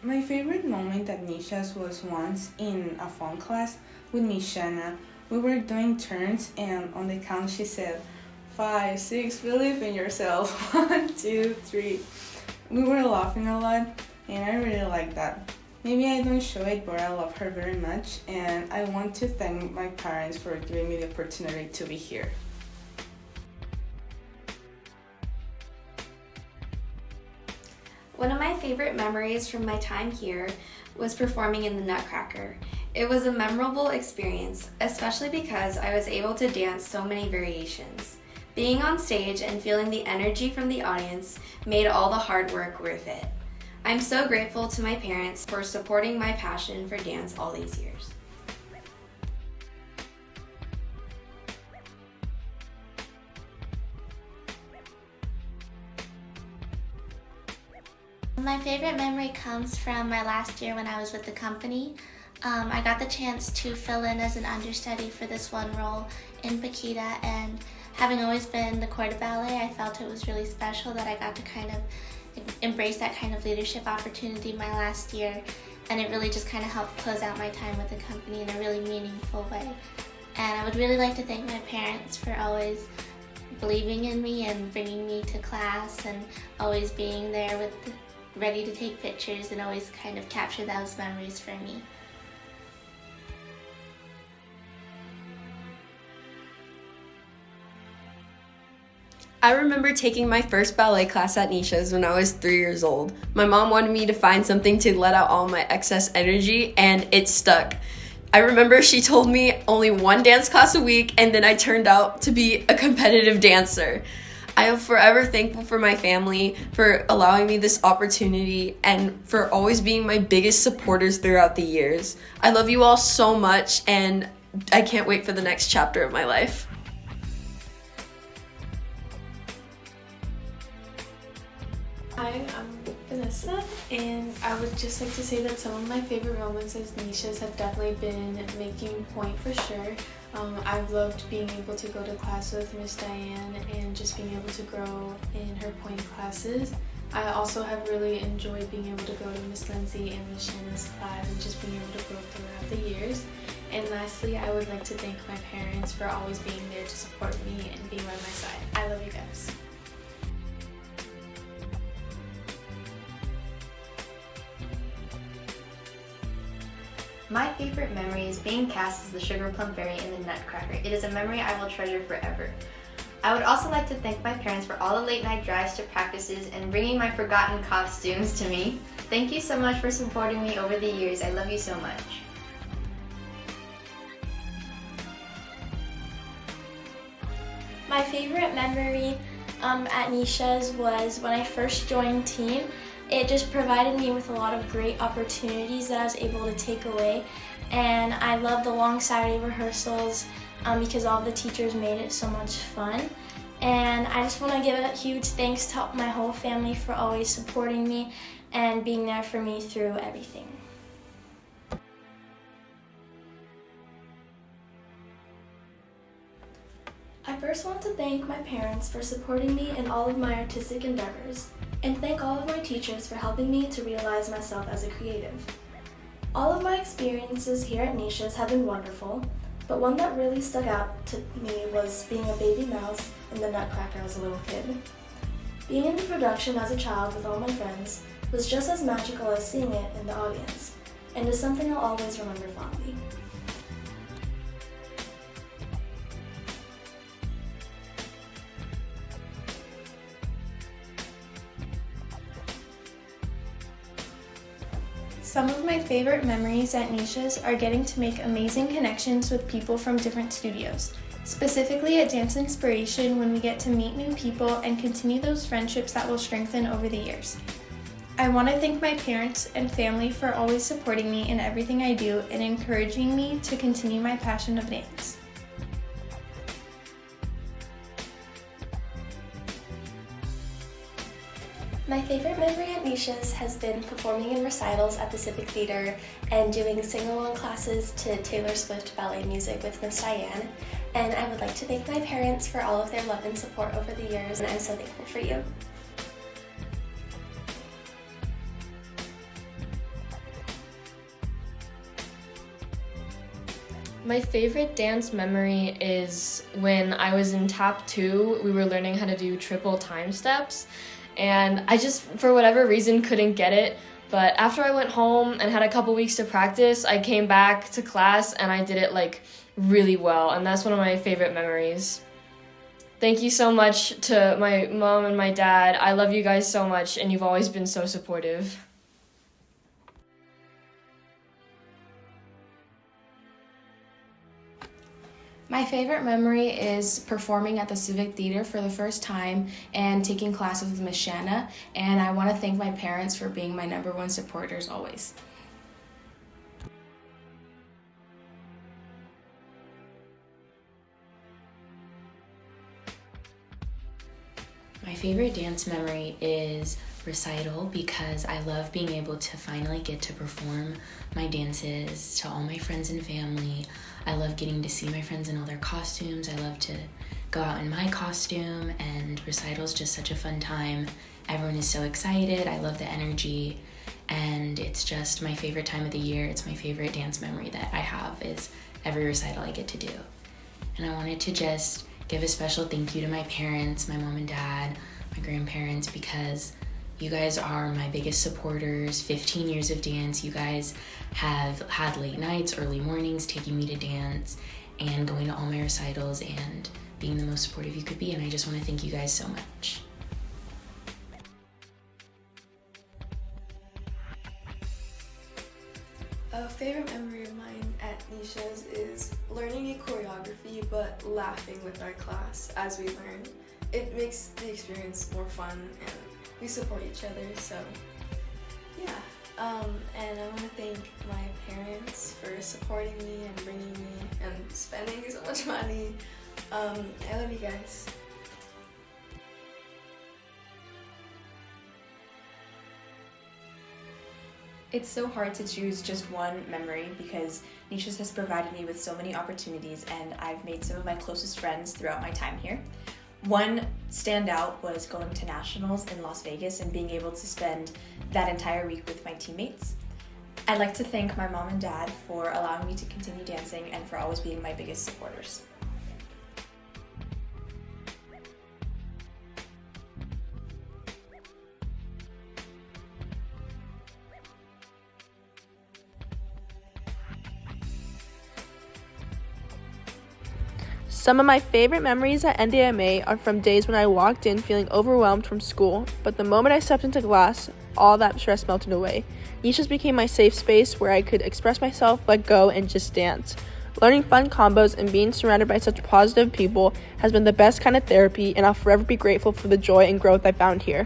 My favorite moment at Nisha's was once in a phone class with Miss Shanna. We were doing turns, and on the count she said, 5, 6, believe in yourself. 1, 2, 3. We were laughing a lot, and I really like that. Maybe I don't show it, but I love her very much, and I want to thank my parents for giving me the opportunity to be here. One of my favorite memories from my time here was performing in the Nutcracker. It was a memorable experience, especially because I was able to dance so many variations. Being on stage and feeling the energy from the audience made all the hard work worth it. I'm so grateful to my parents for supporting my passion for dance all these years. My favorite memory comes from my last year when I was with the company. I got the chance to fill in as an understudy for this one role in Paquita, and having always been the corps de ballet, I felt it was really special that I got to kind of embrace that kind of leadership opportunity my last year, and it really just kind of helped close out my time with the company in a really meaningful way. And I would really like to thank my parents for always believing in me and bringing me to class and always being there ready to take pictures and always kind of capture those memories for me. I remember taking my first ballet class at Nisha's when I was 3 years old. My mom wanted me to find something to let out all my excess energy, and it stuck. I remember she told me only one dance class a week, and then I turned out to be a competitive dancer. I am forever thankful for my family for allowing me this opportunity and for always being my biggest supporters throughout the years. I love you all so much, and I can't wait for the next chapter of my life. Hi, I'm Vanessa, and I would just like to say that some of my favorite moments as Nisha's have definitely been making point for sure. I've loved being able to go to class with Miss Diane and just being able to grow in her point classes. I also have really enjoyed being able to go to Miss Lindsay and Miss Shannon's class and just being able to grow throughout the years. And lastly, I would like to thank my parents for always being there to support me and being by my side. I love you guys. My favorite memory is being cast as the Sugar Plum Fairy in the Nutcracker. It is a memory I will treasure forever. I would also like to thank my parents for all the late night drives to practices and bringing my forgotten costumes to me. Thank you so much for supporting me over the years. I love you so much. My favorite memory at Nisha's was when I first joined team. It just provided me with a lot of great opportunities that I was able to take away, and I loved the long Saturday rehearsals because all the teachers made it so much fun. And I just want to give a huge thanks to my whole family for always supporting me and being there for me through everything. I first want to thank my parents for supporting me in all of my artistic endeavors, and thank all of my teachers for helping me to realize myself as a creative. All of my experiences here at Nisha's have been wonderful, but one that really stuck out to me was being a baby mouse in the Nutcracker as a little kid. Being in the production as a child with all my friends was just as magical as seeing it in the audience, and is something I'll always remember fondly. Some of my favorite memories at Nisha's are getting to make amazing connections with people from different studios, specifically at Dance Inspiration when we get to meet new people and continue those friendships that will strengthen over the years. I want to thank my parents and family for always supporting me in everything I do and encouraging me to continue my passion of dance. My favorite memory at Nisha's has been performing in recitals at the Civic Theater and doing sing-along classes to Taylor Swift ballet music with Miss Diane. And I would like to thank my parents for all of their love and support over the years, and I'm so thankful for you. My favorite dance memory is when I was in tap 2, we were learning how to do triple time steps, and I just, for whatever reason, couldn't get it. But after I went home and had a couple weeks to practice, I came back to class and I did it like really well, and that's one of my favorite memories. Thank you so much to my mom and my dad. I love you guys so much, and you've always been so supportive. My favorite memory is performing at the Civic Theater for the first time and taking classes with Miss Shanna, and I want to thank my parents for being my #1 supporters always. My favorite dance memory is recital because I love being able to finally get to perform my dances to all my friends and family. I love getting to see my friends in all their costumes. I love to go out in my costume, and recital is just such a fun time. Everyone is so excited. I love the energy, and it's just my favorite time of the year. It's my favorite dance memory that I have is every recital I get to do. And I wanted to just give a special thank you to my parents, my mom and dad, my grandparents, because you guys are my biggest supporters. 15 years of dance. You guys have had late nights, early mornings, taking me to dance and going to all my recitals and being the most supportive you could be. And I just want to thank you guys so much. A favorite memory of mine at Nisha's is learning a choreography but laughing with our class as we learn. It makes the experience more fun and we support each other, so yeah. And I want to thank my parents for supporting me and bringing me and spending so much money. I love you guys. It's so hard to choose just one memory because Nisha's has provided me with so many opportunities, and I've made some of my closest friends throughout my time here. One standout was going to nationals in Las Vegas and being able to spend that entire week with my teammates. I'd like to thank my mom and dad for allowing me to continue dancing and for always being my biggest supporters. Some of my favorite memories at ND&MA are from days when I walked in feeling overwhelmed from school, but the moment I stepped into class, all that stress melted away. Nisha's became my safe space where I could express myself, let go, and just dance. Learning fun combos and being surrounded by such positive people has been the best kind of therapy, and I'll forever be grateful for the joy and growth I found here.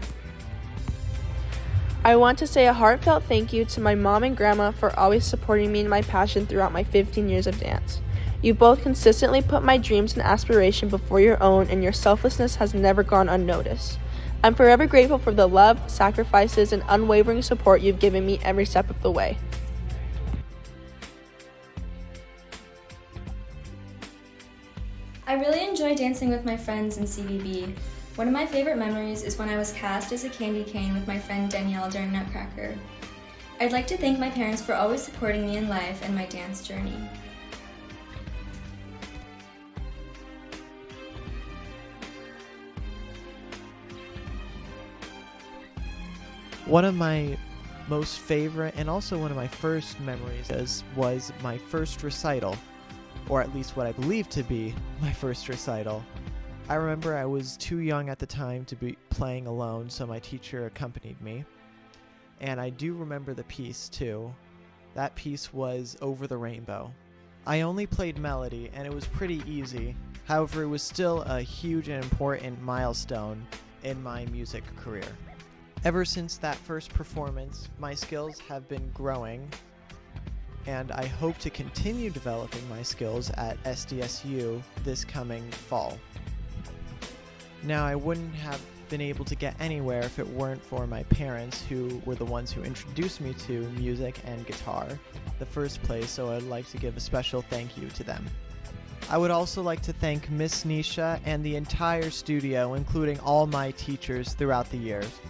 I want to say a heartfelt thank you to my mom and grandma for always supporting me in my passion throughout my 15 years of dance. You've both consistently put my dreams and aspiration before your own, and your selflessness has never gone unnoticed. I'm forever grateful for the love, sacrifices, and unwavering support you've given me every step of the way. I really enjoy dancing with my friends in CVB. One of my favorite memories is when I was cast as a candy cane with my friend Danielle during Nutcracker. I'd like to thank my parents for always supporting me in life and my dance journey. One of my most favorite and also one of my first memories was my first recital, or at least what I believe to be my first recital. I remember I was too young at the time to be playing alone, so my teacher accompanied me. And I do remember the piece too. That piece was Over the Rainbow. I only played melody and it was pretty easy. However, it was still a huge and important milestone in my music career. Ever since that first performance, my skills have been growing, and I hope to continue developing my skills at SDSU this coming fall. Now, I wouldn't have been able to get anywhere if it weren't for my parents, who were the ones who introduced me to music and guitar the first place, so I'd like to give a special thank you to them. I would also like to thank Miss Nisha and the entire studio, including all my teachers throughout the years.